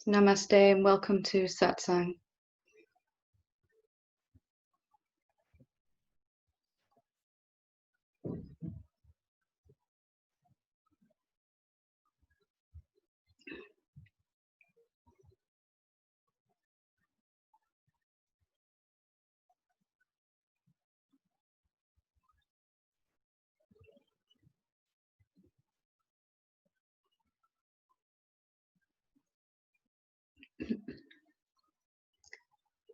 Namaste and welcome to Satsang.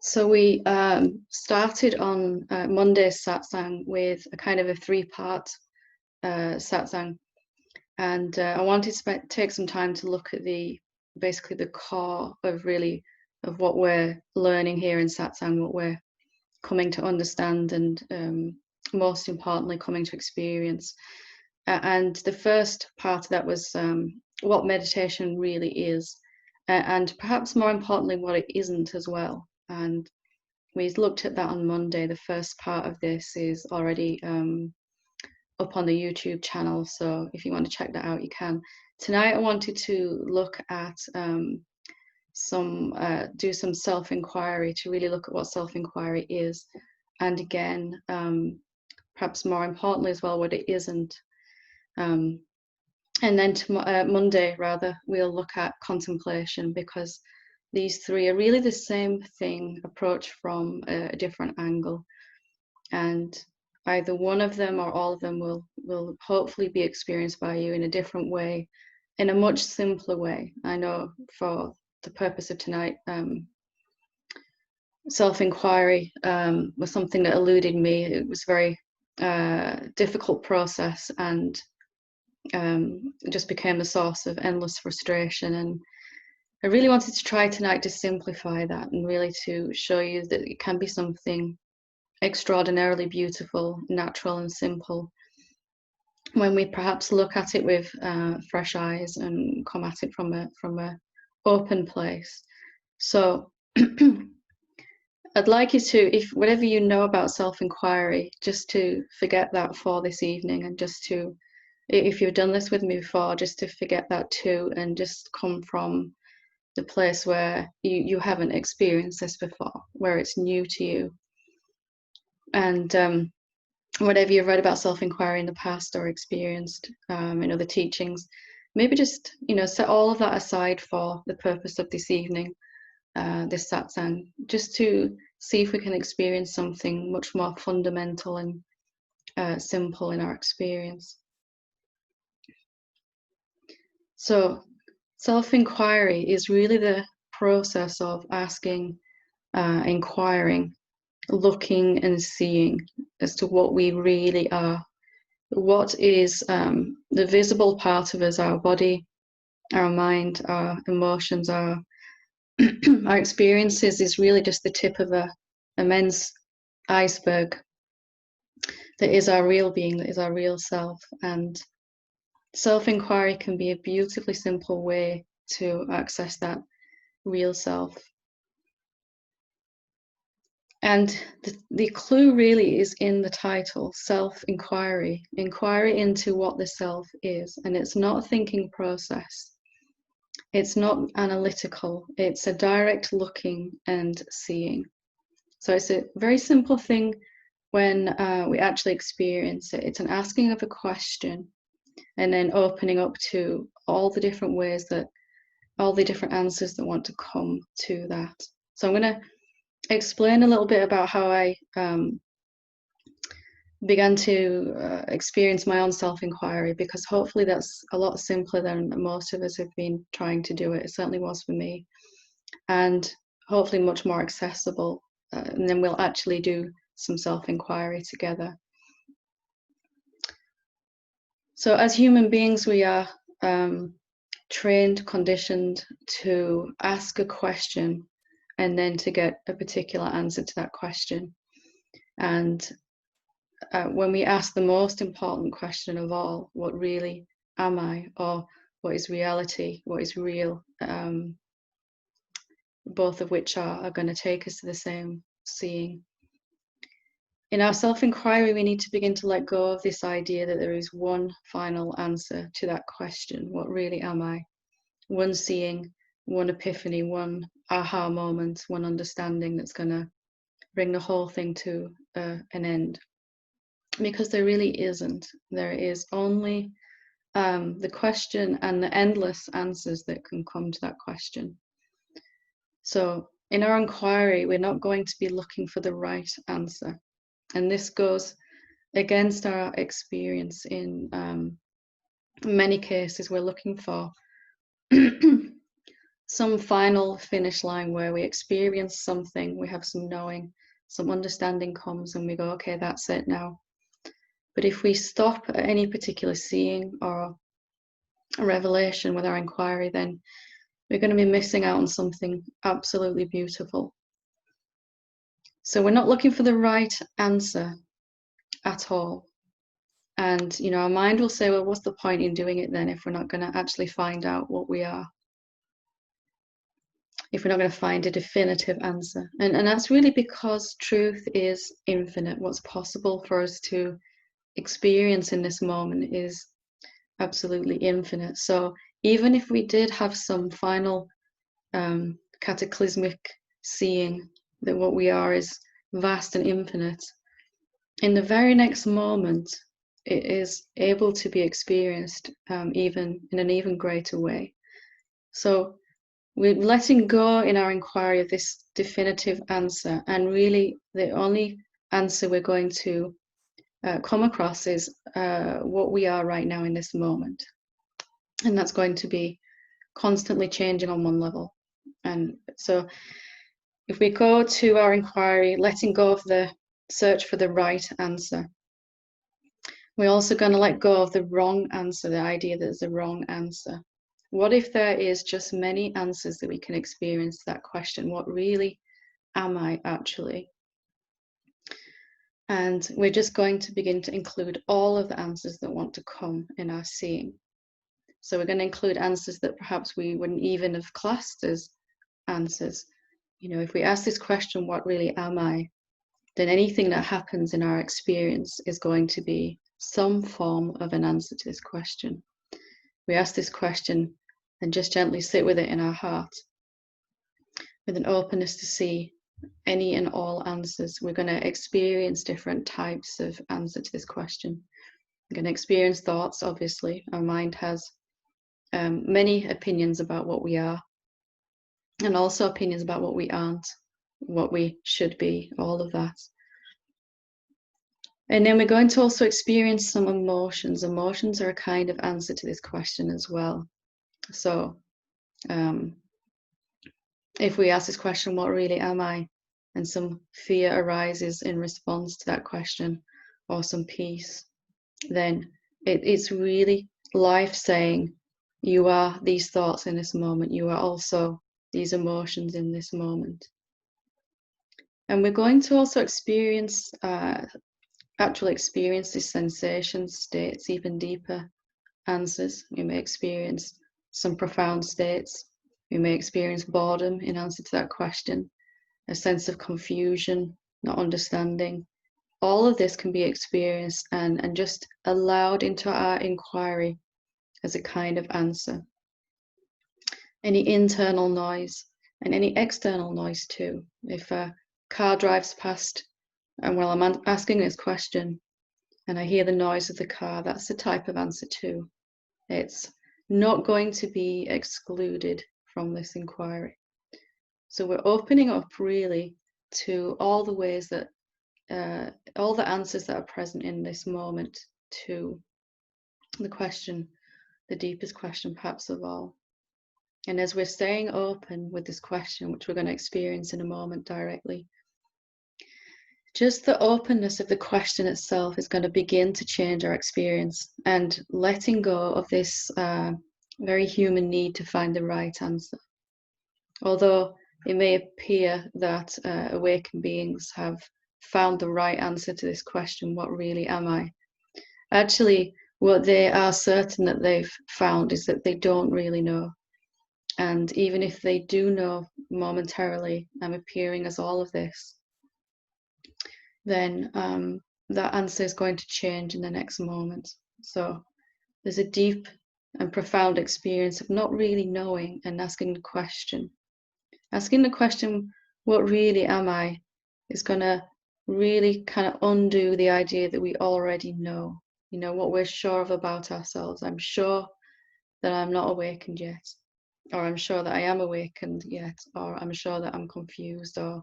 So we started on Monday's Satsang with a kind of a three-part Satsang, and I wanted to take some time to look at basically the core of what we're learning here in Satsang, what we're coming to understand, and most importantly, coming to experience. And the first part of that was what meditation really is, and perhaps more importantly, what it isn't as well. And we looked at that on Monday. The first part of this is already up on the YouTube channel, so if you want to check that out, you can. Tonight, I wanted to look at do some self-inquiry, to really look at what self-inquiry is, and again, perhaps more importantly as well, what it isn't. And then Monday, rather, we'll look at contemplation, because these three are really the same thing, approached from a different angle. And either one of them or all of them will hopefully be experienced by you in a different way, in a much simpler way. I know for the purpose of tonight, self-inquiry was something that eluded me. It was a very difficult process, and it just became a source of endless frustration. And I really wanted to try tonight to simplify that, and really to show you that it can be something extraordinarily beautiful, natural and simple when we perhaps look at it with fresh eyes and come at it from a open place. So I'd like you to, if whatever you know about self-inquiry, just to forget that for this evening, and just to, if you've done this with me before, just to forget that too, and just come from the place where you haven't experienced this before, where it's new to you. And whatever you've read about self-inquiry in the past or experienced in other teachings, maybe just, set all of that aside for the purpose of this evening, this satsang, just to see if we can experience something much more fundamental and simple in our experience. So self-inquiry is really the process of asking, inquiring, looking and seeing as to what we really are. What is the visible part of us, our body, our mind, our emotions, our our experiences, is really just the tip of a immense iceberg that is our real being, that is our real self. And self-inquiry can be a beautifully simple way to access that real self. And the clue really is in the title, self-inquiry, inquiry into what the self is. And it's not a thinking process. It's not analytical. It's a direct looking and seeing. So it's a very simple thing when we actually experience it. It's an asking of a question and then opening up to all the different ways that, all the different answers that want to come to that. So I'm going to explain a little bit about how I began to experience my own self-inquiry, because hopefully that's a lot simpler than most of us have been trying to do it. It certainly was for me, and hopefully much more accessible. And then we'll actually do some self-inquiry together. So as human beings, we are trained, conditioned to ask a question and then to get a particular answer to that question. And when we ask the most important question of all, what really am I, or what is reality, what is real, both of which are going to take us to the same seeing. In our self-inquiry, we need to begin to let go of this idea that there is one final answer to that question, what really am I? One seeing, one epiphany, one aha moment, one understanding that's going to bring the whole thing to an end. Because there really isn't. There is only the question and the endless answers that can come to that question. So in our inquiry, we're not going to be looking for the right answer. And this goes against our experience in many cases. We're looking for some final finish line where we experience something, we have some knowing, some understanding comes, and we go, okay, that's it now. But if we stop at any particular seeing or a revelation with our inquiry, then we're going to be missing out on something absolutely beautiful. So we're not looking for the right answer at all. And, you know, our mind will say, well, what's the point in doing it then if we're not going to actually find out what we are? If we're not going to find a definitive answer. And that's really because truth is infinite. What's possible for us to experience in this moment is absolutely infinite. So even if we did have some final cataclysmic seeing that what we are is vast and infinite, in the very next moment it is able to be experienced even in an even greater way. So we're letting go in our inquiry of this definitive answer, and really the only answer we're going to come across is what we are right now in this moment. And that's going to be constantly changing on one level. And so if we go to our inquiry, letting go of the search for the right answer, we're also going to let go of the wrong answer, the idea that there's a wrong answer. What if there is just many answers that we can experience to that question? What really am I actually? And we're just going to begin to include all of the answers that want to come in our seeing. So we're going to include answers that perhaps we wouldn't even have classed as answers. You know, if we ask this question, what really am I? Then anything that happens in our experience is going to be some form of an answer to this question. We ask this question and just gently sit with it in our heart with an openness to see any and all answers. We're going to experience different types of answer to this question. We're going to experience thoughts, obviously. Our mind has many opinions about what we are, and also opinions about what we aren't, what we should be, all of that. And then we're going to also experience some emotions. Emotions are a kind of answer to this question as well. So if we ask this question, what really am I? And some fear arises in response to that question, or some peace, then it's really life saying, you are these thoughts in this moment. You are also these emotions in this moment. And we're going to also experience, actually experience these sensations, states, even deeper answers. We may experience some profound states. We may experience boredom in answer to that question, a sense of confusion, not understanding. All of this can be experienced and just allowed into our inquiry as a kind of answer. Any internal noise and any external noise too. If a car drives past and while I'm asking this question and I hear the noise of the car, that's the type of answer too. It's not going to be excluded from this inquiry. So we're opening up really to all the ways that all the answers that are present in this moment to the question, the deepest question perhaps of all. And as we're staying open with this question, which we're going to experience in a moment directly, just the openness of the question itself is going to begin to change our experience, and letting go of this very human need to find the right answer. Although it may appear that awakened beings have found the right answer to this question, what really am I? Actually, what they are certain that they've found is that they don't really know. And even if they do know momentarily, I'm appearing as all of this, then that answer is going to change in the next moment. So there's a deep and profound experience of not really knowing and asking the question. Asking the question, what really am I, is going to really kind of undo the idea that we already know, what we're sure of about ourselves. I'm sure that I'm not awakened yet, or I'm sure that I am awakened yet, or I'm sure that I'm confused or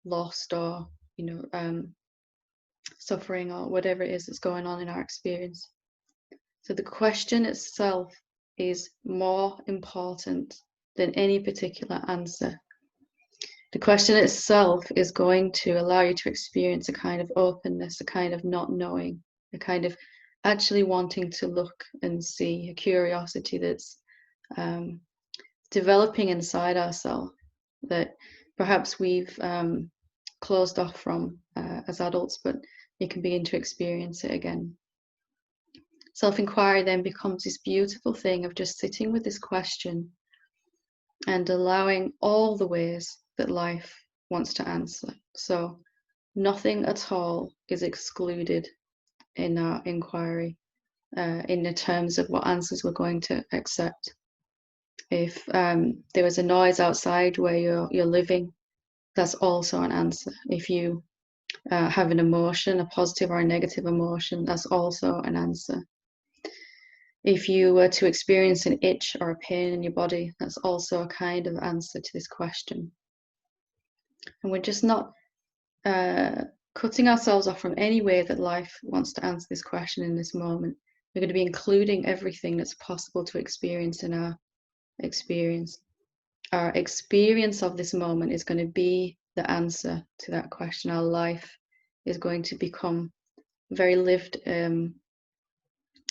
lost or, suffering or whatever it is that's going on in our experience. So the question itself is more important than any particular answer. The question itself is going to allow you to experience a kind of openness, a kind of not knowing, a kind of actually wanting to look and see, a curiosity that's developing inside ourselves that perhaps we've closed off from as adults, but you can begin to experience it again. Self-inquiry then becomes this beautiful thing of just sitting with this question and allowing all the ways that life wants to answer. So nothing at all is excluded in our inquiry in the terms of what answers we're going to accept. If there was a noise outside where you're living, that's also an answer. If you have an emotion, a positive or a negative emotion, that's also an answer. If you were to experience an itch or a pain in your body, that's also a kind of answer to this question. And we're just not cutting ourselves off from any way that life wants to answer this question in this moment. We're going to be including everything that's possible to experience in our experience. Our experience of this moment is going to be the answer to that question. Our life is going to become very lived,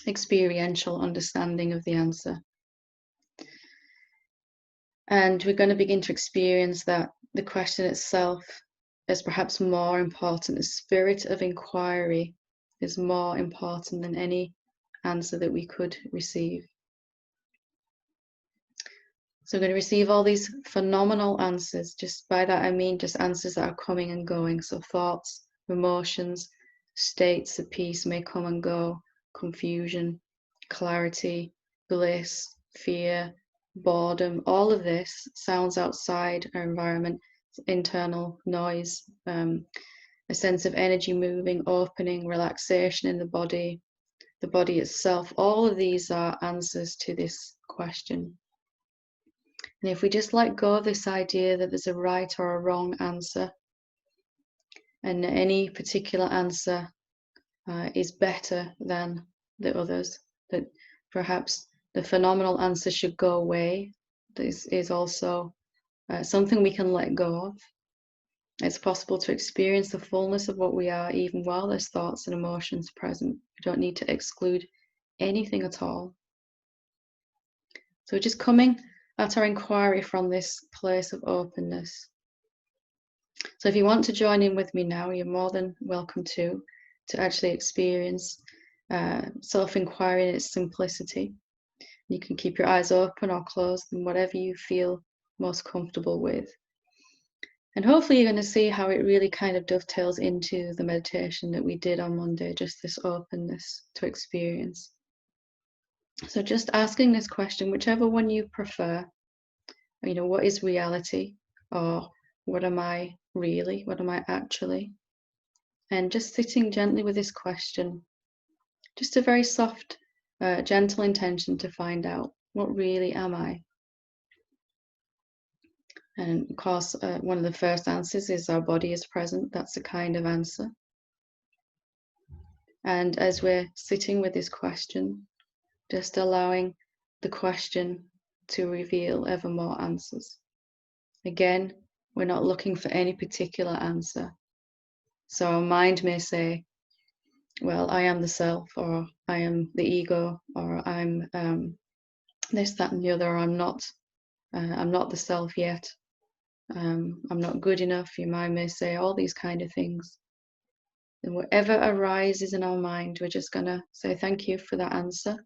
experiential understanding of the answer. And we're going to begin to experience that the question itself is perhaps more important. The spirit of inquiry is more important than any answer that we could receive. So we're going to receive all these phenomenal answers. Just by that I mean just answers that are coming and going. So thoughts, emotions, states of peace may come and go, confusion, clarity, bliss, fear, boredom. All of this sounds outside our environment, internal noise, a sense of energy moving, opening, relaxation in the body itself. All of these are answers to this question. And if we just let go of this idea that there's a right or a wrong answer, and any particular answer is better than the others, that perhaps the phenomenal answer should go away, this is also something we can let go of. It's possible to experience the fullness of what we are even while there's thoughts and emotions present. We don't need to exclude anything at all. So we're just coming at our inquiry from this place of openness. So if you want to join in with me now, you're more than welcome to actually experience self-inquiry in its simplicity. You can keep your eyes open or closed, and whatever you feel most comfortable with. And hopefully you're going to see how it really kind of dovetails into the meditation that we did on Monday, just this openness to experience. So just asking this question, whichever one you prefer, what is reality? Or what am I really? What am I actually? And just sitting gently with this question, just a very soft, gentle intention to find out, what really am I? And of course, one of the first answers is our body is present. That's a kind of answer. And as we're sitting with this question, just allowing the question to reveal ever more answers. Again, we're not looking for any particular answer. So our mind may say, well, I am the self, or I am the ego, or I'm this, that, and the other, or I'm not the self yet. I'm not good enough. Your mind may say all these kind of things. And whatever arises in our mind, we're just going to say thank you for that answer.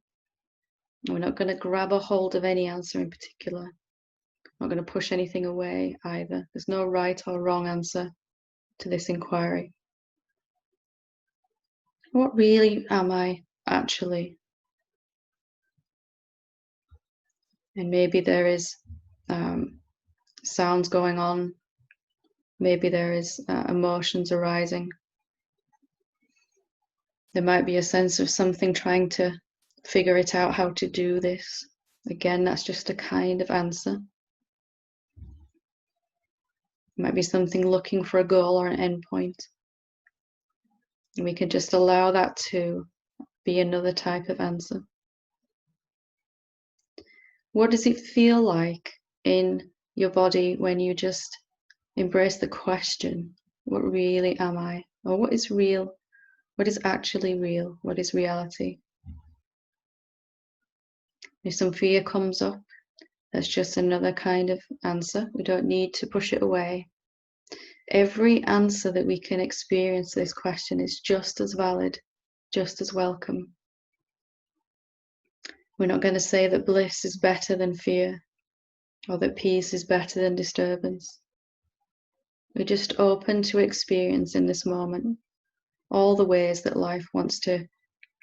We're not going to grab a hold of any answer in particular. We're not going to push anything away either. There's no right or wrong answer to this inquiry. What really am I actually? And maybe there is sounds going on. Maybe there is emotions arising. There might be a sense of something trying to figure it out how to do this. Again, that's just a kind of answer. It might be something looking for a goal or an endpoint. And we can just allow that to be another type of answer. What does it feel like in your body when you just embrace the question, what really am I? Or what is real? What is actually real? What is reality? If some fear comes up, that's just another kind of answer. We don't need to push it away. Every answer that we can experience to this question is just as valid, just as welcome. We're not going to say that bliss is better than fear, or that peace is better than disturbance. We're just open to experience in this moment all the ways that life wants to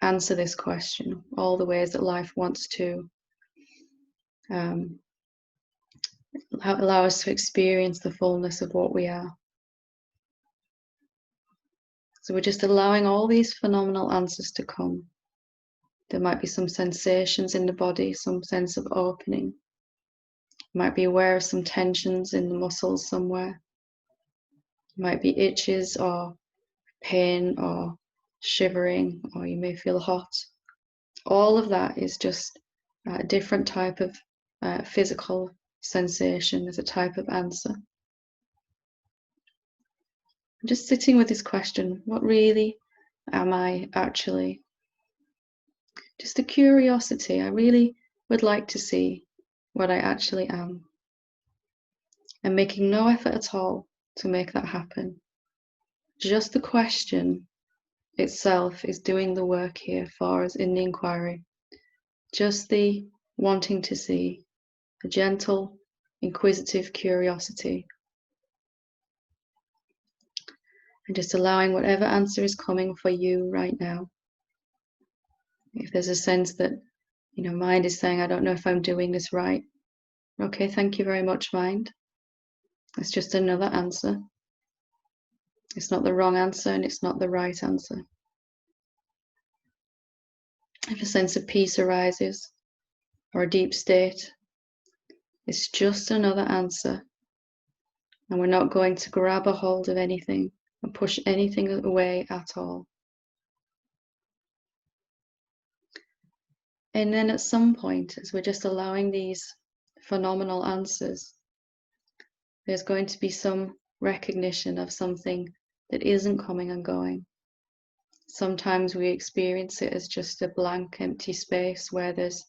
answer this question, all the ways that life wants to allow us to experience the fullness of what we are. So we're just allowing all these phenomenal answers to come. There might be some sensations in the body, some sense of opening. You might be aware of some tensions in the muscles somewhere. You might be itches or pain or shivering, or you may feel hot. All of that is just a different type of physical sensation as a type of answer. I'm just sitting with this question, what really am I actually? Just a curiosity. I really would like to see what I actually am. And making no effort at all to make that happen. Just the question itself is doing the work here for us in the inquiry. Just the wanting to see, a gentle, inquisitive curiosity. And just allowing whatever answer is coming for you right now. If there's a sense that, mind is saying, I don't know if I'm doing this right. Okay, thank you very much, mind. It's just another answer. It's not the wrong answer and it's not the right answer. If a sense of peace arises or a deep state, it's just another answer. And we're not going to grab a hold of anything and push anything away at all. And then at some point, as we're just allowing these phenomenal answers, there's going to be some recognition of something that isn't coming and going. Sometimes we experience it as just a blank, empty space where there's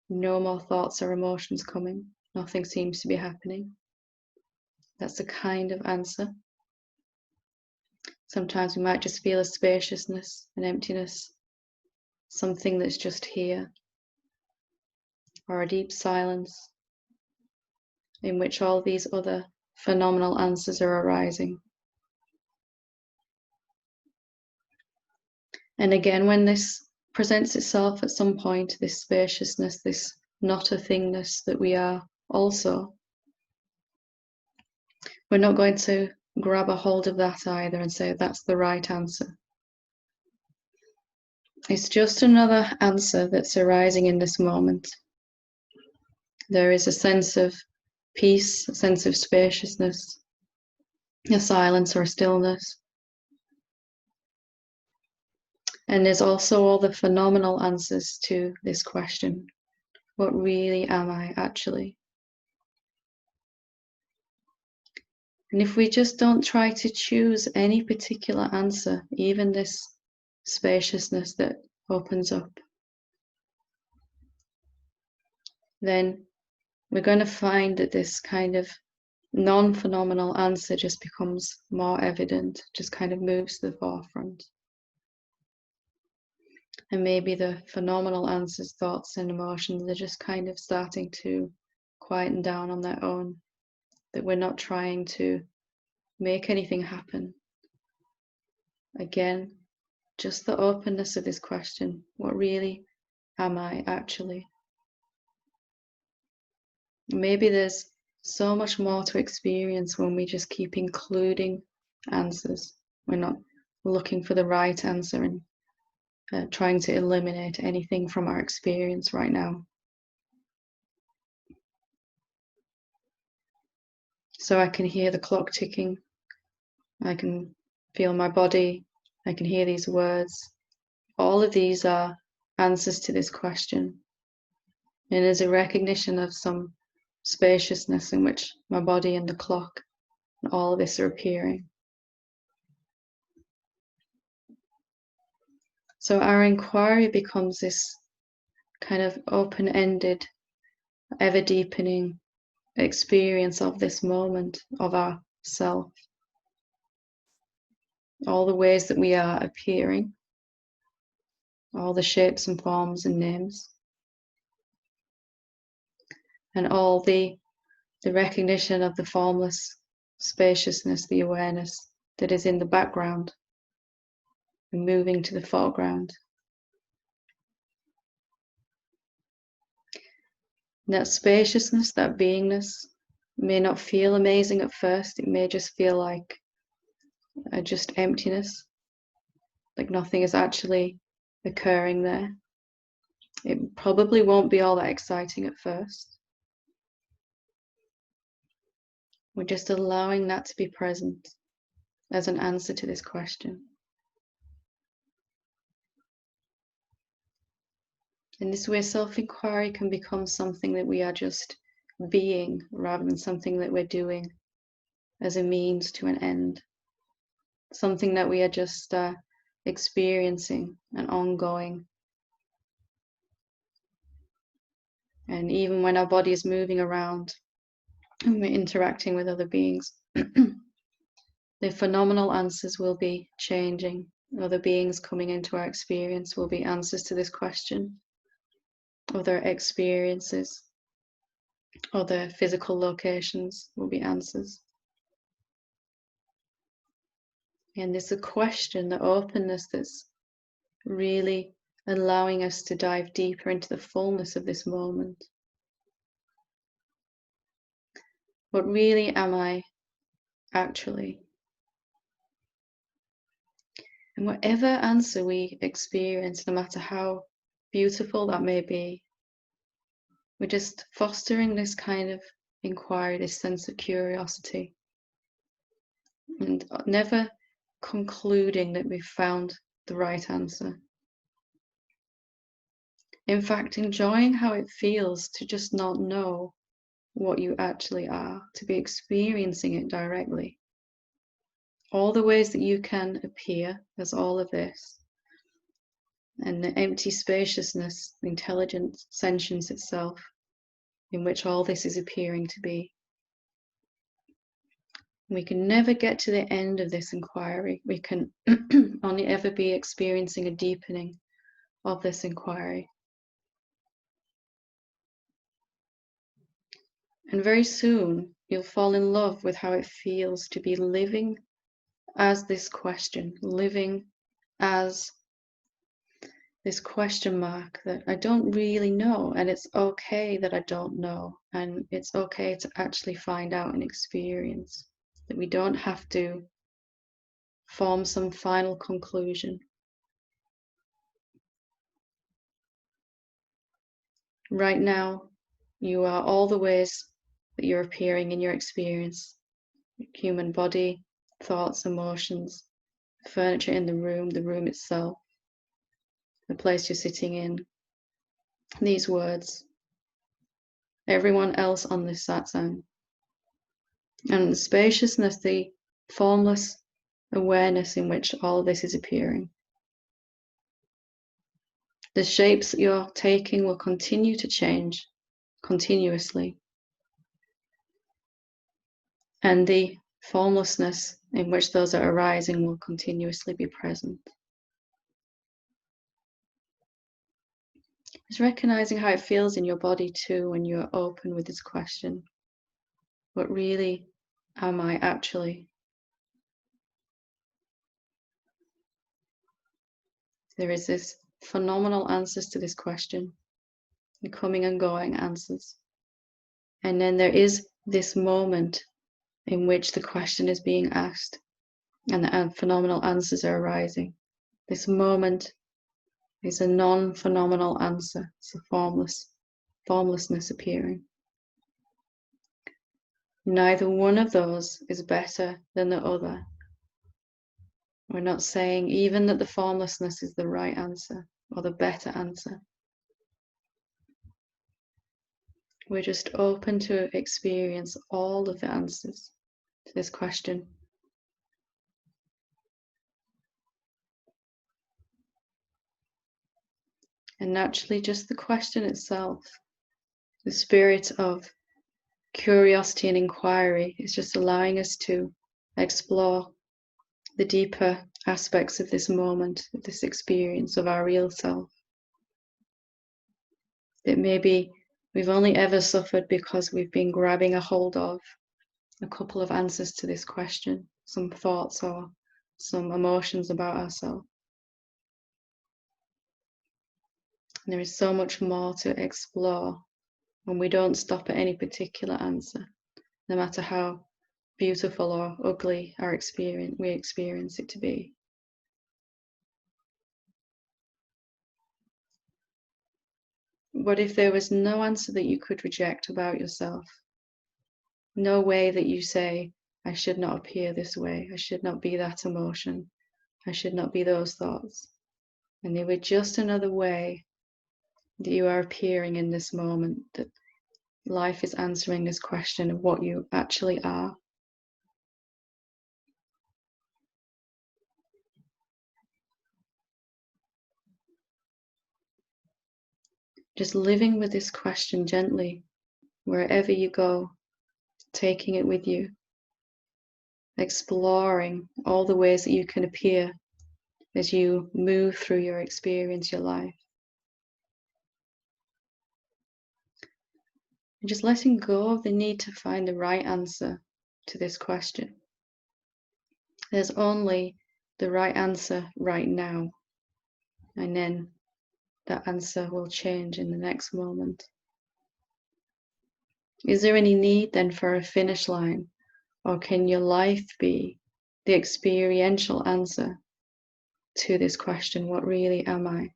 no more thoughts or emotions coming. Nothing seems to be happening. That's a kind of answer. Sometimes we might just feel a spaciousness, an emptiness, something that's just here, or a deep silence in which all these other phenomenal answers are arising. And again, when this presents itself at some point, this spaciousness, this not a thingness that we are also, we're not going to grab a hold of that either and say that's the right answer. It's just another answer that's arising in this moment. There is a sense of peace, a sense of spaciousness, a silence or a stillness. And there's also all the phenomenal answers to this question. What really am I actually? And if we just don't try to choose any particular answer, even this spaciousness that opens up, then we're going to find that this kind of non-phenomenal answer just becomes more evident, just kind of moves to the forefront. And maybe the phenomenal answers, thoughts and emotions are just kind of starting to quieten down on their own, that we're not trying to make anything happen. Again, just the openness of this question, what really am I actually? Maybe there's so much more to experience when we just keep including answers. We're not looking for the right answer and trying to eliminate anything from our experience right now. So I can hear the clock ticking. I can feel my body. I can hear these words. All of these are answers to this question. And there's a recognition of some spaciousness in which my body and the clock and all of this are appearing. So our inquiry becomes this kind of open-ended, ever-deepening experience of this moment of our self. All the ways that we are appearing, all the shapes and forms and names, and all the recognition of the formless spaciousness, the awareness that is in the background and moving to the foreground. And that spaciousness, that beingness, may not feel amazing at first. It may just feel like just emptiness, like nothing is actually occurring there. It probably won't be all that exciting at first. We're just allowing that to be present as an answer to this question. In this way, self-inquiry can become something that we are just being rather than something that we're doing as a means to an end. Something that we are just experiencing and ongoing. And even when our body is moving around and we're interacting with other beings, the phenomenal answers will be changing. Other beings coming into our experience will be answers to this question. Other experiences, other physical locations will be answers. And it's a question, the openness that's really allowing us to dive deeper into the fullness of this moment. What really am I actually? And whatever answer we experience, no matter how beautiful that may be, we're just fostering this kind of inquiry, this sense of curiosity, and never concluding that we've found the right answer. In fact, enjoying how it feels to just not know what you actually are, to be experiencing it directly. All the ways that you can appear as all of this, and the empty spaciousness, the intelligent sentience itself, in which all this is appearing to be. We can never get to the end of this inquiry. We can only ever be experiencing a deepening of this inquiry. And very soon, you'll fall in love with how it feels to be living as this question, living as this question mark that I don't really know, and it's okay that I don't know, and it's okay to actually find out and experience, that we don't have to form some final conclusion. Right now, you are all the ways that you're appearing in your experience: human body, thoughts, emotions, furniture in the room itself, the place you're sitting in, these words, everyone else on this satsang, and the spaciousness, the formless awareness in which all of this is appearing. The shapes that you're taking will continue to change continuously, and the formlessness in which those are arising will continuously be present. Just recognizing how it feels in your body too when you're open with this question. What really am I actually? There is this phenomenal answers to this question, the coming and going answers. And then there is this moment in which the question is being asked and the phenomenal answers are arising. This moment is a non-phenomenal answer. It's a formlessness appearing. Neither one of those is better than the other. We're not saying even that the formlessness is the right answer or the better answer. We're just open to experience all of the answers to this question. And naturally, just the question itself, the spirit of curiosity and inquiry, is just allowing us to explore the deeper aspects of this moment, of this experience of our real self. That maybe we've only ever suffered because we've been grabbing a hold of a couple of answers to this question, some thoughts or some emotions about ourselves. And there is so much more to explore when we don't stop at any particular answer, no matter how beautiful or ugly we experience it to be. What if there was no answer that you could reject about yourself? No way that you say, I should not appear this way, I should not be that emotion, I should not be those thoughts. And they were just another way that you are appearing in this moment, that life is answering this question of what you actually are. Just living with this question gently, wherever you go, taking it with you, exploring all the ways that you can appear as you move through your experience, your life. And just letting go of the need to find the right answer to this question. There's only the right answer right now, and then that answer will change in the next moment. Is there any need then for a finish line, or can your life be the experiential answer to this question? What really am I?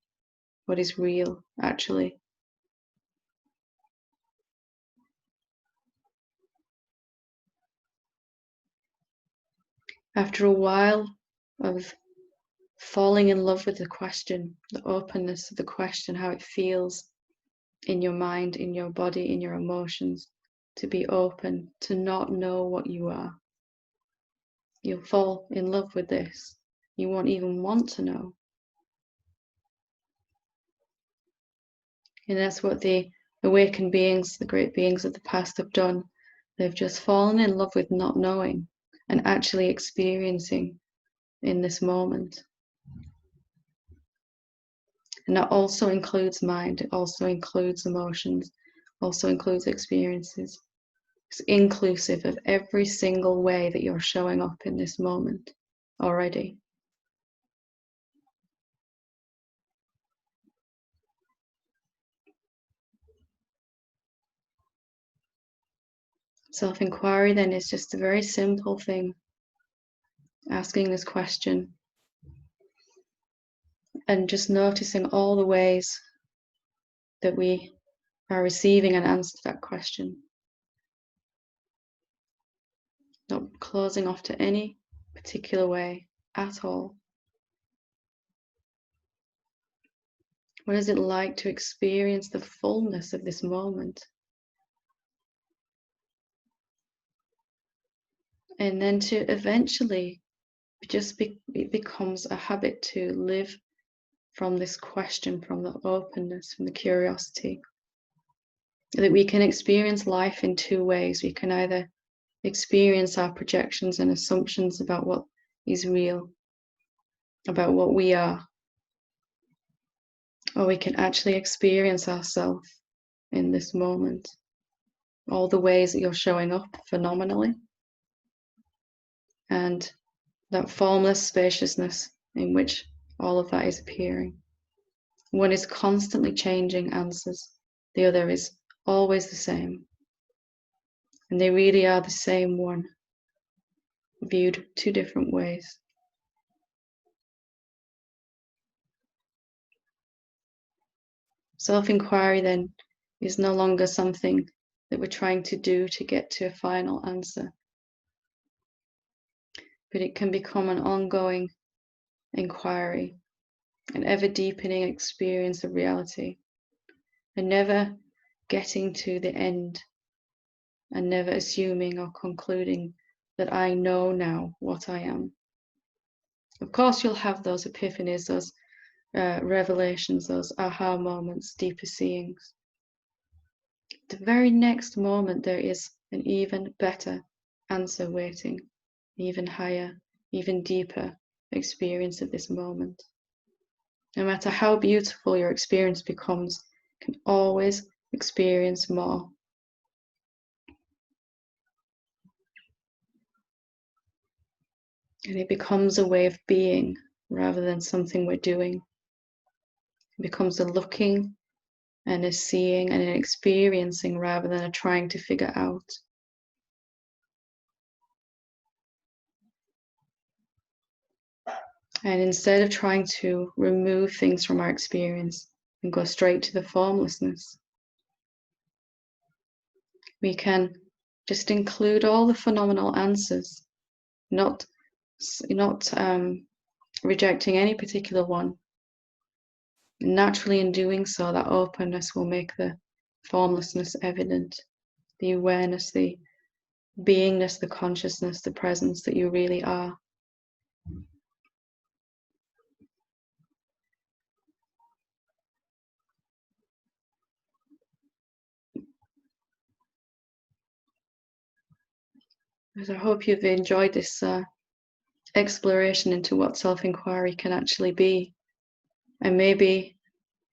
What is real, actually? After a while of falling in love with the question, the openness of the question, how it feels in your mind, in your body, in your emotions, to be open, to not know what you are. You'll fall in love with this. You won't even want to know. And that's what the awakened beings, the great beings of the past have done. They've just fallen in love with not knowing and actually experiencing in this moment. And that also includes mind, it also includes emotions, also includes experiences. It's inclusive of every single way that you're showing up in this moment already. Self-inquiry then is just a very simple thing, asking this question and just noticing all the ways that we are receiving an answer to that question. Not closing off to any particular way at all. What is it like to experience the fullness of this moment? And then to eventually it becomes a habit to live from this question, from the openness, from the curiosity. That we can experience life in two ways. We can either experience our projections and assumptions about what is real, about what we are, or we can actually experience ourselves in this moment. All the ways that you're showing up phenomenally, and that formless spaciousness in which all of that is appearing. One is constantly changing answers, the other is always the same. And they really are the same one, viewed two different ways. Self-inquiry then is no longer something that we're trying to do to get to a final answer, but it can become an ongoing inquiry, an ever-deepening experience of reality, and never getting to the end, and never assuming or concluding that I know now what I am. Of course, you'll have those epiphanies, those revelations, those aha moments, deeper seeings. The very next moment, there is an even better answer waiting, even higher, even deeper experience of this moment. No matter how beautiful your experience becomes, you can always experience more. And it becomes a way of being rather than something we're doing. It becomes a looking and a seeing and an experiencing rather than a trying to figure out. And instead of trying to remove things from our experience and go straight to the formlessness, we can just include all the phenomenal answers, not rejecting any particular one. And naturally, in doing so, that openness will make the formlessness evident, the awareness, the beingness, the consciousness, the presence that you really are. I hope you've enjoyed this exploration into what self-inquiry can actually be. And maybe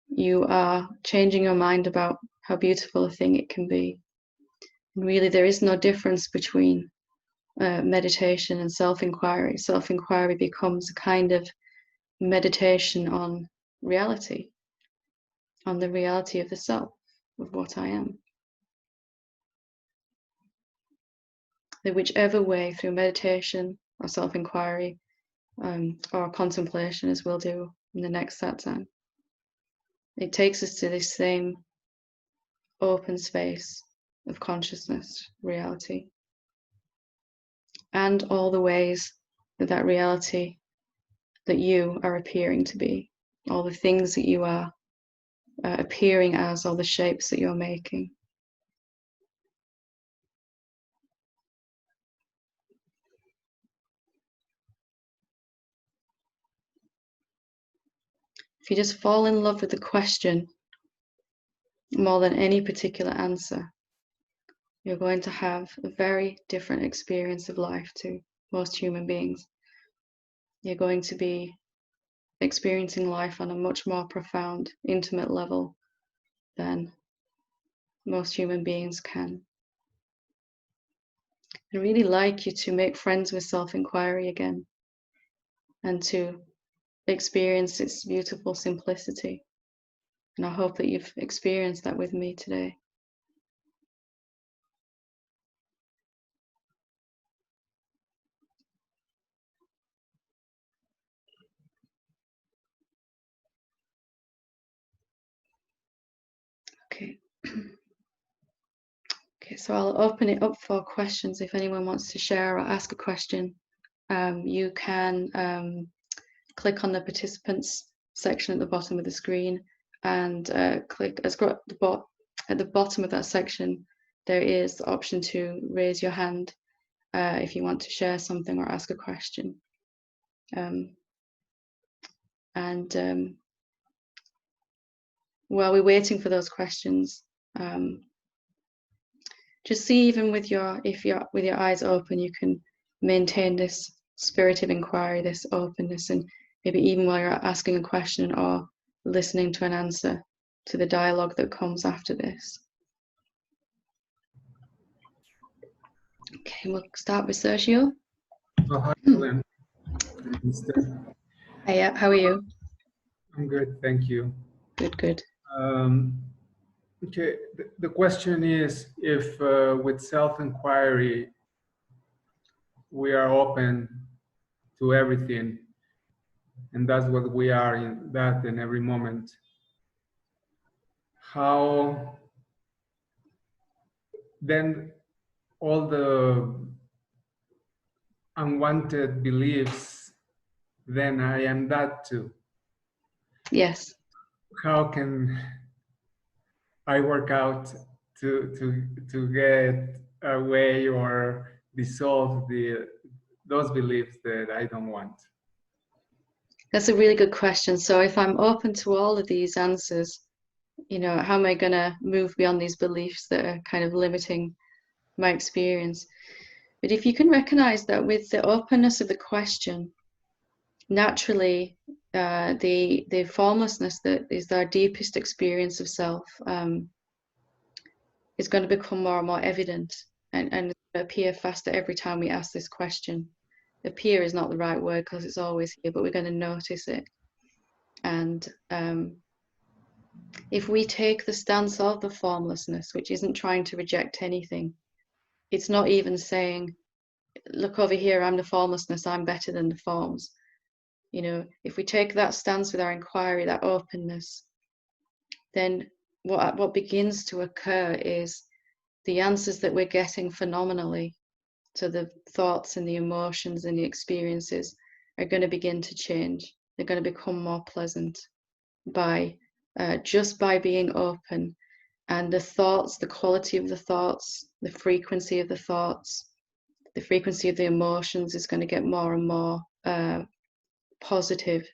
you are changing your mind about how beautiful a thing it can be. And really, there is no difference between meditation and self-inquiry. Self-inquiry becomes a kind of meditation on reality, on the reality of the self, of what I am. That whichever way, through meditation or self-inquiry or contemplation, as we'll do in the next satsang, it takes us to this same open space of consciousness, reality, and all the ways that that reality that you are appearing to be, all the things that you are appearing as, all the shapes that you're making. If you just fall in love with the question more than any particular answer, you're going to have a very different experience of life to most human beings. You're going to be experiencing life on a much more profound, intimate level than most human beings can. I'd really like you to make friends with self-inquiry again and to experience its beautiful simplicity. And I hope that you've experienced that with me today. Okay. Okay, so I'll open it up for questions. If anyone wants to share or ask a question, you can click on the participants section at the bottom of the screen and click at the bottom of that section. There is the option to raise your hand if you want to share something or ask a question. While we're waiting for those questions, just see, even with your eyes open, you can maintain this spirit of inquiry, this openness, and maybe even while you're asking a question or listening to an answer to the dialogue that comes after this. Okay, we'll start with Sergio. Oh, hi, Helen. Hiya, how are you? I'm good, thank you. Good, good. Okay, the question is if with self-inquiry we are open to everything, and that's what we are in that in every moment. How then all the unwanted beliefs, then I am that too. Yes. How can I work out to get away or dissolve those beliefs that I don't want? That's a really good question. So if I'm open to all of these answers, how am I going to move beyond these beliefs that are kind of limiting my experience? But if you can recognize that with the openness of the question, naturally, the formlessness that is our deepest experience of self is going to become more and more evident and appear faster every time we ask this question. Appear is not the right word because it's always here, but we're going to notice it. And if we take the stance of the formlessness, which isn't trying to reject anything, it's not even saying, look over here, I'm the formlessness, I'm better than the forms. If we take that stance with our inquiry, that openness, then what begins to occur is the answers that we're getting phenomenally to the thoughts and the emotions and the experiences are going to begin to change. They're going to become more pleasant by just by being open, and the thoughts, the quality of the thoughts, the frequency of the thoughts, the frequency of the emotions is going to get more and more positive,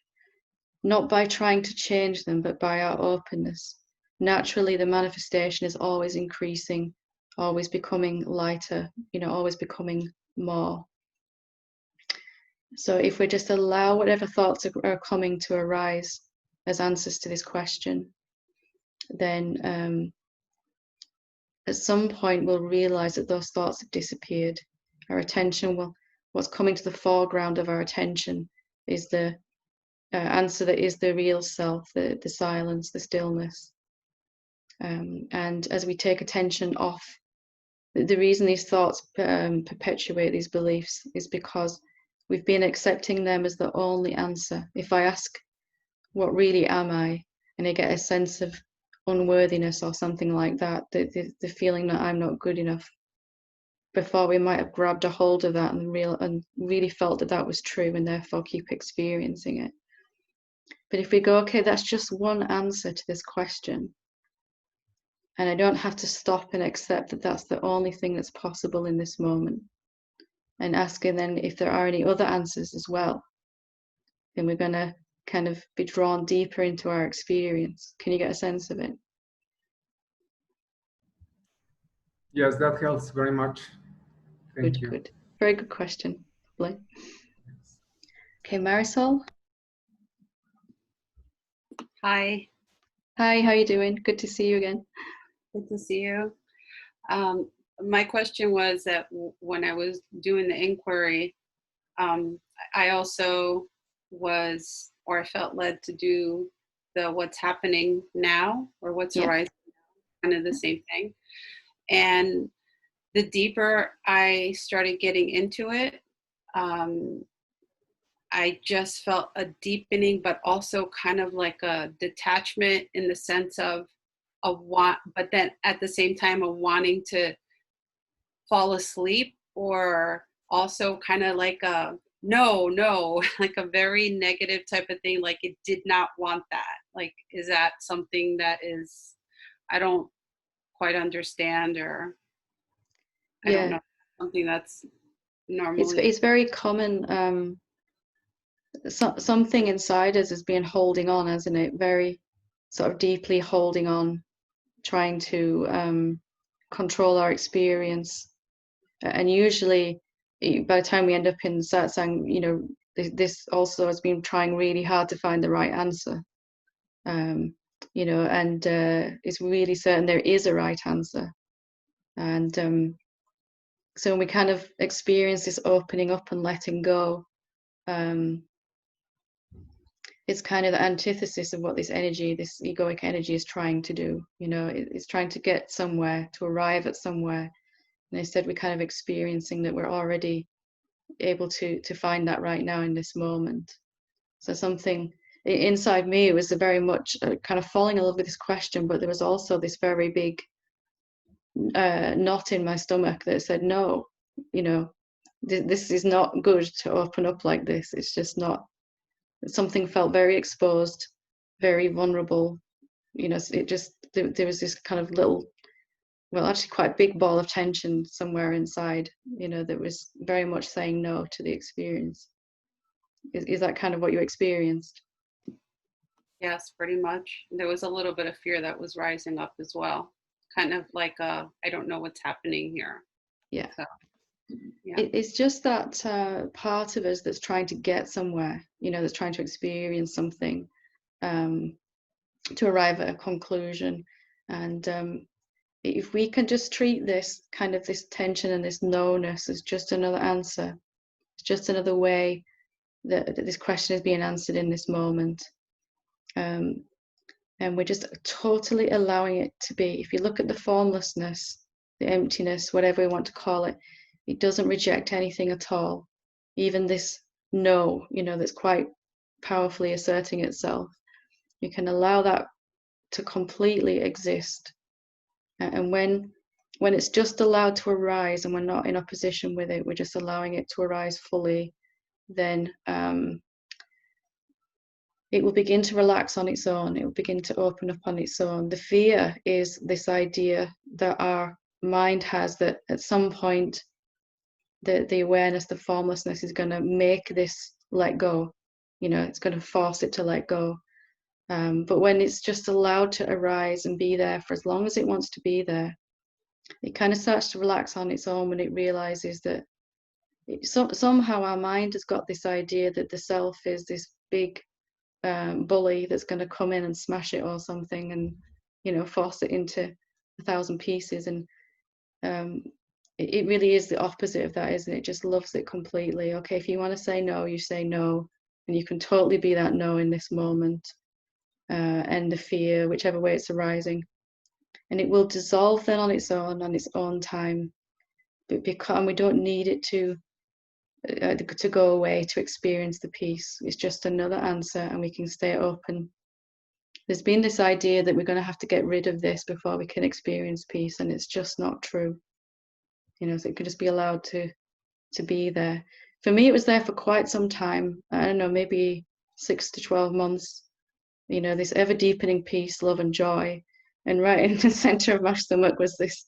not by trying to change them, but by our openness. Naturally, the manifestation is always increasing, always becoming lighter, always becoming more. So if we just allow whatever thoughts are coming to arise as answers to this question, then at some point we'll realize that those thoughts have disappeared. Our attention what's coming to the foreground of our attention is the answer that is the real self, the silence, the stillness. And as we take attention off, the reason these thoughts perpetuate these beliefs is because we've been accepting them as the only answer. If I ask, what really am I? And I get a sense of unworthiness or something like that, the feeling that I'm not good enough. Before we might have grabbed a hold of that and really felt that that was true and therefore keep experiencing it. But if we go, okay, that's just one answer to this question, and I don't have to stop and accept that that's the only thing that's possible in this moment, and asking then if there are any other answers as well, then we're going to kind of be drawn deeper into our experience. Can you get a sense of it? Yes, that helps very much. Thank you. Good. Very good question. Lovely. Okay, Marisol. Hi. Hi, how are you doing? Good to see you again. Good to see you. My question was that when I was doing the inquiry, I also was, or I felt led to do the what's happening now or what's arising now, kind of the same thing. And the deeper I started getting into it, I just felt a deepening, but also kind of like a detachment in the sense of a want, but then at the same time, a wanting to fall asleep, or also kind of like a no, like a very negative type of thing. Like it did not want that. Like, is that something that is, I don't quite understand, or I don't know, something that's normally. It's very common. Something inside us has been holding on, hasn't it? Very sort of deeply holding on, trying to control our experience. And usually, by the time we end up in satsang, this also has been trying really hard to find the right answer. And it's really certain there is a right answer. And so when we kind of experience this opening up and letting go, it's kind of the antithesis of what this energy, this egoic energy, is trying to do. You know, it's trying to get somewhere, to arrive at somewhere. And instead, we're kind of experiencing that we're already able to find that right now in this moment. So something inside me was a very much kind of falling in love with this question, but there was also this very big knot in my stomach that said, no, you know, this is not good to open up like this. It's just not. Something felt very exposed, very vulnerable. You know, it just, there was this kind of little, well, actually quite big ball of tension somewhere inside, you know, that was very much saying no to the experience. Is that kind of what you experienced? Yes, pretty much. There was a little bit of fear that was rising up as well. Kind of like I don't know what's happening here. Yeah. So, yeah. It's just that part of us that's trying to get somewhere, you know, that's trying to experience something, to arrive at a conclusion. And if we can just treat this kind of this tension and this no-ness as just another answer, it's just another way that this question is being answered in this moment. And we're just totally allowing it to be. If you look at the formlessness, the emptiness, whatever we want to call it, it doesn't reject anything at all. Even this no, you know, that's quite powerfully asserting itself. You can allow that to completely exist. And when it's just allowed to arise and we're not in opposition with it, we're just allowing it to arise fully, then it will begin to relax on its own. It will begin to open up on its own. The fear is this idea that our mind has that at some point the awareness, the formlessness is going to make this let go. You know, it's going to force it to let go. But when it's just allowed to arise and be there for as long as it wants to be there, it kind of starts to relax on its own when it realizes that somehow our mind has got this idea that the self is this big bully that's going to come in and smash it or something, and, you know, force it into 1,000 pieces. And it really is the opposite of that, isn't it? It just loves it completely. Okay, if you want to say no, you say no, and you can totally be that no in this moment, and the fear, whichever way it's arising, and it will dissolve then on its own time. But because we don't need it to go away to experience the peace. It's just another answer, and we can stay open. There's been this idea that we're going to have to get rid of this before we can experience peace, and it's just not true. You know, so it can just be allowed to be there. For me, it was there for quite some time. I don't know, maybe 6 to 12 months. You know, this ever deepening peace, love, and joy. And right in the center of my stomach was this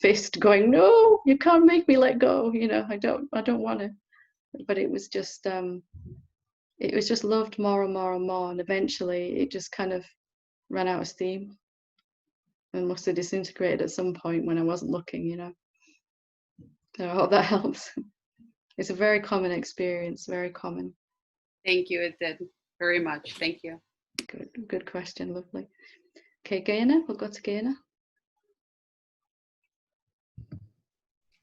fist going, "No, you can't make me let go. You know, I don't want to." But it was just loved more and more and more, and eventually it just kind of ran out of steam and must have disintegrated at some point when I wasn't looking, you know. So I hope that helps. It's a very common experience, very common. Thank you, it did very much. Thank you. Good question, lovely. Okay, Gaina, we'll go to Gaina.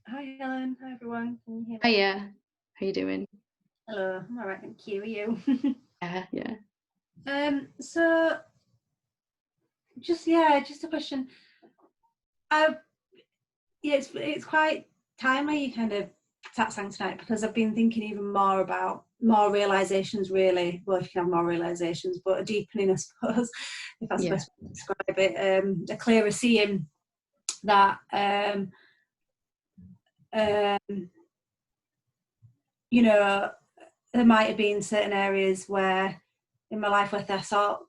Hi Helen, hi everyone. Can you hear me? Hiya, how you doing? Hello, I'm alright, thank you. Are you? Yeah. So just a question. It's quite timely you kind of satsang tonight, because I've been thinking even more about more realizations, really. Well, if you can have more realizations, but a deepening, I suppose, if that's the best way to describe it. A clearer seeing that you know, there might have been certain areas where in my life where I thought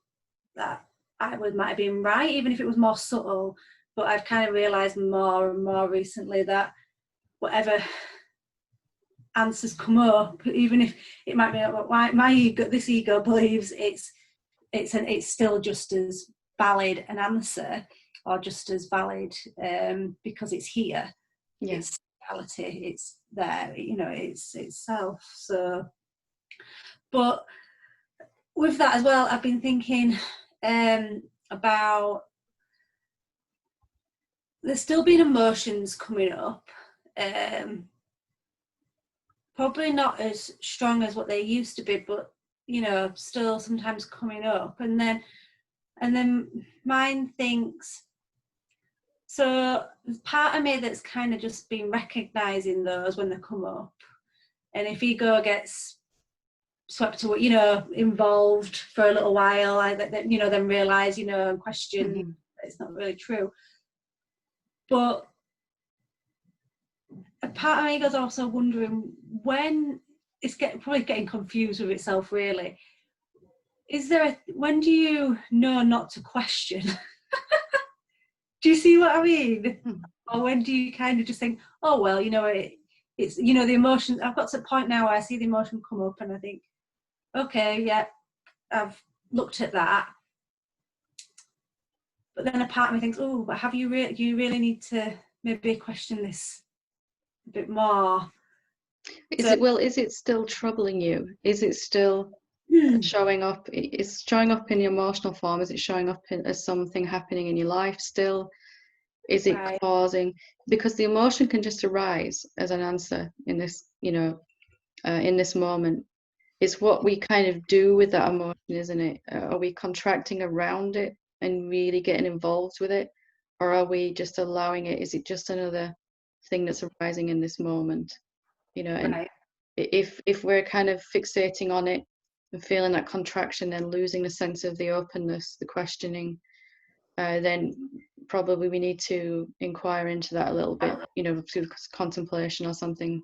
that might have been right, even if it was more subtle. But I've kind of realised more and more recently that whatever answers come up, even if it might be my ego, this ego believes it's still just as valid an answer, or just as valid because it's here. Yeah. It's reality. It's there. You know, it's self. So, but with that as well, I've been thinking about there's still been emotions coming up. Probably not as strong as what they used to be, but still sometimes coming up, and then mine thinks, so there's part of me that's kind of just been recognizing those when they come up, and if ego gets swept away, involved for a little while, then realize, and question that it's not really true. But a part of me goes also wondering when it's probably getting confused with itself, really. When do you know not to question? Do you see what I mean? Or when do you kind of just think, oh, well, it's, the emotion, I've got to a point now where I see the emotion come up and I think, okay, yeah, I've looked at that. But then a part of me thinks, oh, but you really need to maybe question this a bit more. Is it still troubling you? Is it still showing up? Is showing up in your emotional form? Is it showing up as something happening in your life still? Is it causing? Because the emotion can just arise as an answer in this, in this moment. It's what we kind of do with that emotion, isn't it? Are we contracting around it and really getting involved with it, or are we just allowing it? Is it just another thing that's arising in this moment? And if we're kind of fixating on it and feeling that contraction, then losing the sense of the openness, the questioning, then probably we need to inquire into that a little bit, through contemplation or something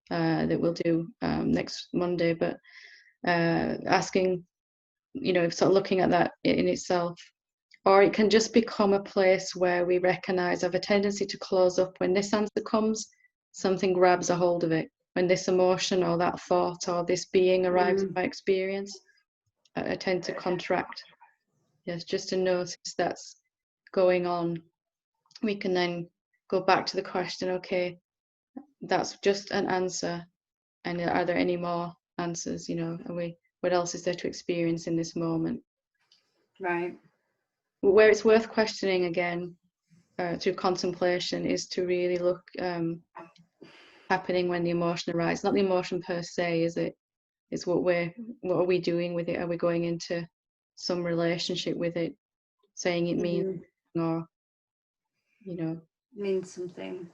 that we'll do next Monday. But asking, sort of looking at that in itself. Or it can just become a place where we recognize I have a tendency to close up. When this answer comes, something grabs a hold of it. When this emotion or that thought or this being arrives in my experience, I tend to contract. Yes, just to notice that's going on. We can then go back to the question, okay, that's just an answer. And are there any more answers? What else is there to experience in this moment? Right. Where it's worth questioning again through contemplation is to really look happening when the emotion arises. Not the emotion per se, is it? It's what are we doing with it? Are we going into some relationship with it, saying it means, or means something?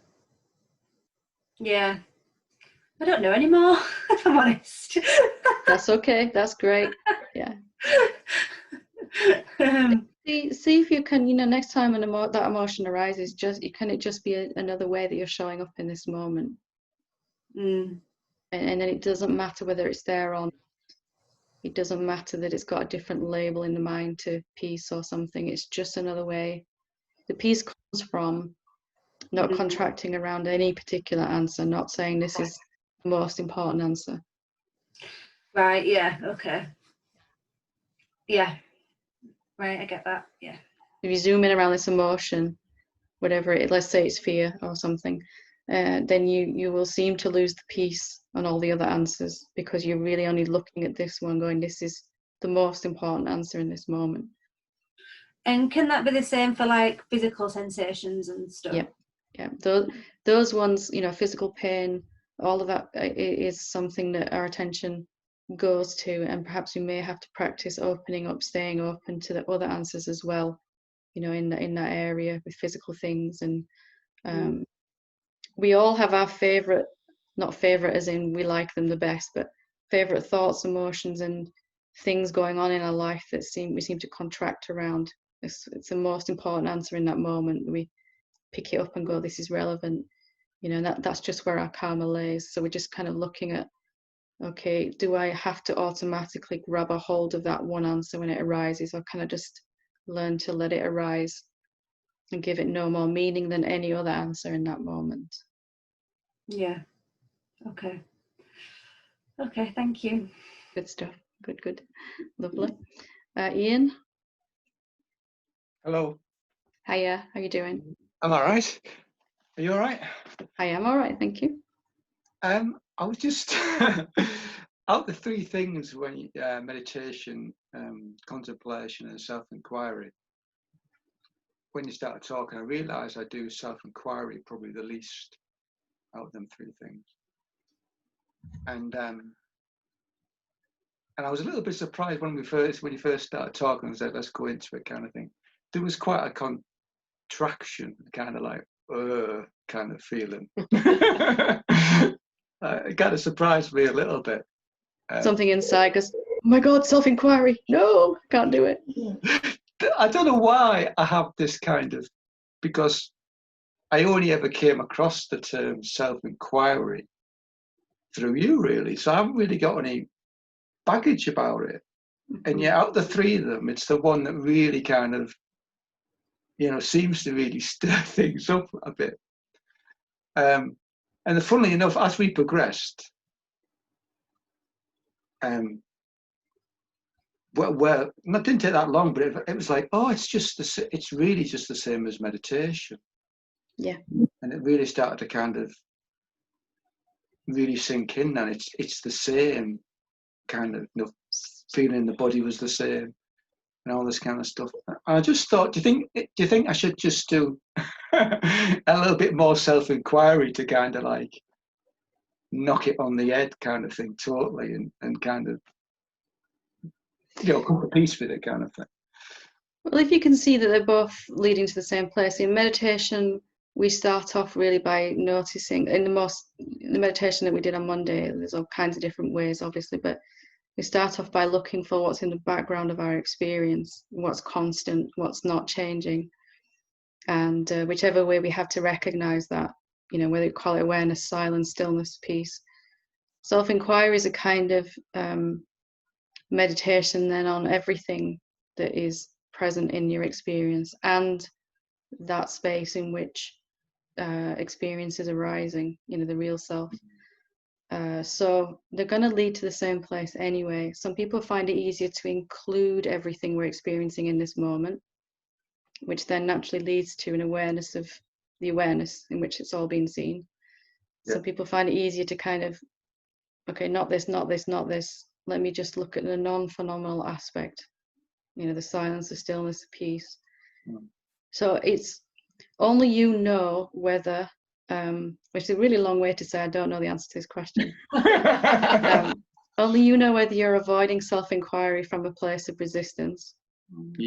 Yeah. I don't know anymore, if I'm honest. That's okay. That's great. Yeah. See if you can, next time that emotion arises, can it just be another way that you're showing up in this moment? And then it doesn't matter whether it's there or not. It doesn't matter that it's got a different label in the mind to peace or something. It's just another way. The peace comes from not contracting around any particular answer, not saying this is the most important answer. Right, yeah, okay. Yeah. Right, I get that, yeah. If you zoom in around this emotion, whatever it is, let's say it's fear or something, then you will seem to lose the peace on all the other answers because you're really only looking at this one going, this is the most important answer in this moment. And can that be the same for like physical sensations and stuff? Yeah. Those ones, physical pain, all of that is something that our attention goes to, and perhaps we may have to practice opening up, staying open to the other answers as well, in that area with physical things. And we all have our favorite, not favorite as in we like them the best, but favorite thoughts, emotions, and things going on in our life that we seem to contract around. It's the most important answer in that moment. We pick it up and go, this is relevant. That's just where our karma lays. So we're just kind of looking at, okay, do I have to automatically grab a hold of that one answer when it arises, or can I just learn to let it arise and give it no more meaning than any other answer in that moment? Yeah. Okay, thank you. Good stuff. Good. Lovely. Ian? Hello. Hiya, how you doing? I'm all right. Are you all right? I am all right, thank you. I was just out the three things when meditation, contemplation, and self-inquiry. When you started talking, I realised I do self-inquiry probably the least out of them three things. And and I was a little bit surprised when you first started talking and said, let's go into it kind of thing. There was quite a contraction, kind of like, kind of feeling. It kind of surprised me a little bit. Something inside goes, oh my God, self-inquiry. No, can't do it. I don't know why I have this kind of, because I only ever came across the term self-inquiry through you, really. So I haven't really got any baggage about it. And yet, out of the three of them, it's the one that really kind of, seems to really stir things up a bit. And funnily enough, as we progressed, well, it didn't take that long, but it was like, oh, it's really just the same as meditation. Yeah. And it really started to kind of really sink in. And it's the same kind of, feeling the body was the same, and all this kind of stuff. I just thought, do you think I should just do a little bit more self-inquiry to kind of like knock it on the head, kind of thing, totally, and kind of, come to peace with it, kind of thing. Well, if you can see that they're both leading to the same place. In meditation, we start off really by noticing, in the meditation that we did on Monday, there's all kinds of different ways, obviously, but we start off by looking for what's in the background of our experience, what's constant, what's not changing. And whichever way we have to recognize that, whether you call it awareness, silence, stillness, peace. Self-inquiry is a kind of meditation then on everything that is present in your experience and that space in which experience is arising, the real self. So they're going to lead to the same place anyway. Some people find it easier to include everything we're experiencing in this moment, which then naturally leads to an awareness of the awareness in which it's all being seen. Yeah. Some people find it easier to kind of, okay, not this, not this, not this. Let me just look at the non-phenomenal aspect, the silence, the stillness, the peace. Mm. So it's only whether, which is a really long way to say I don't know the answer to this question. Only whether you're avoiding self-inquiry from a place of resistance,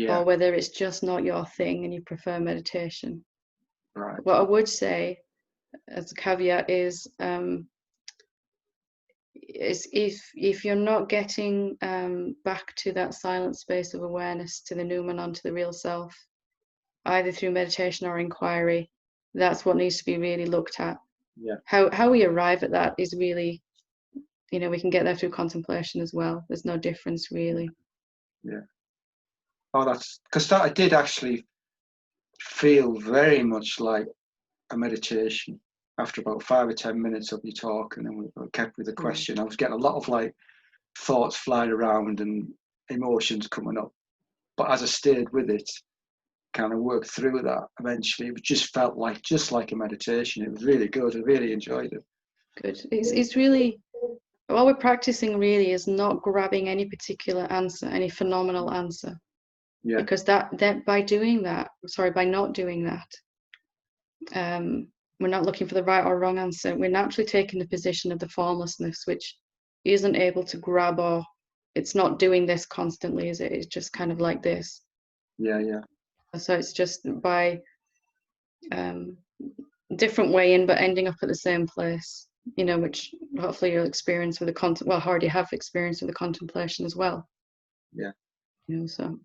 or whether it's just not your thing and you prefer meditation. Right. What I would say as a caveat is if you're not getting back to that silent space of awareness, to the noumenon, to the real self, either through meditation or inquiry, that's what needs to be really looked at. Yeah. How we arrive at that is really, we can get there through contemplation as well. There's no difference really. Yeah. Oh, that's because that did actually feel very much like a meditation after about 5 or 10 minutes of you talk, and then we kept with the question. I was getting a lot of like thoughts flying around and emotions coming up, but as I stayed with it, kind of worked through that, eventually it just felt like a meditation. It was really good. I really enjoyed it. Good. It's really, what we're practicing really is not grabbing any particular answer, any phenomenal answer. Yeah. Because that by not doing that, we're not looking for the right or wrong answer. We're naturally taking the position of the formlessness, which isn't able to grab, or it's not doing this constantly, is it? It's just kind of like this. Yeah, yeah. So it's just by different way in, but ending up at the same place, which hopefully you'll experience with the already have experience with the contemplation as well. Yeah. So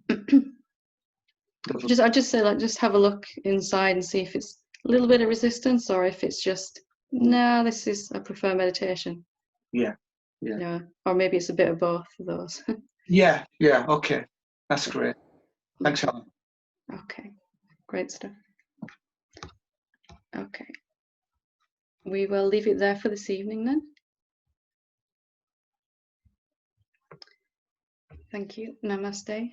I'd just say, just have a look inside and see if it's a little bit of resistance, or if it's just, no, I prefer meditation. Yeah. Yeah. Or maybe it's a bit of both of those. Yeah. Okay. That's great. Thanks, Helen. Okay. Great stuff. Okay. We will leave it there for this evening then. Thank you. Namaste.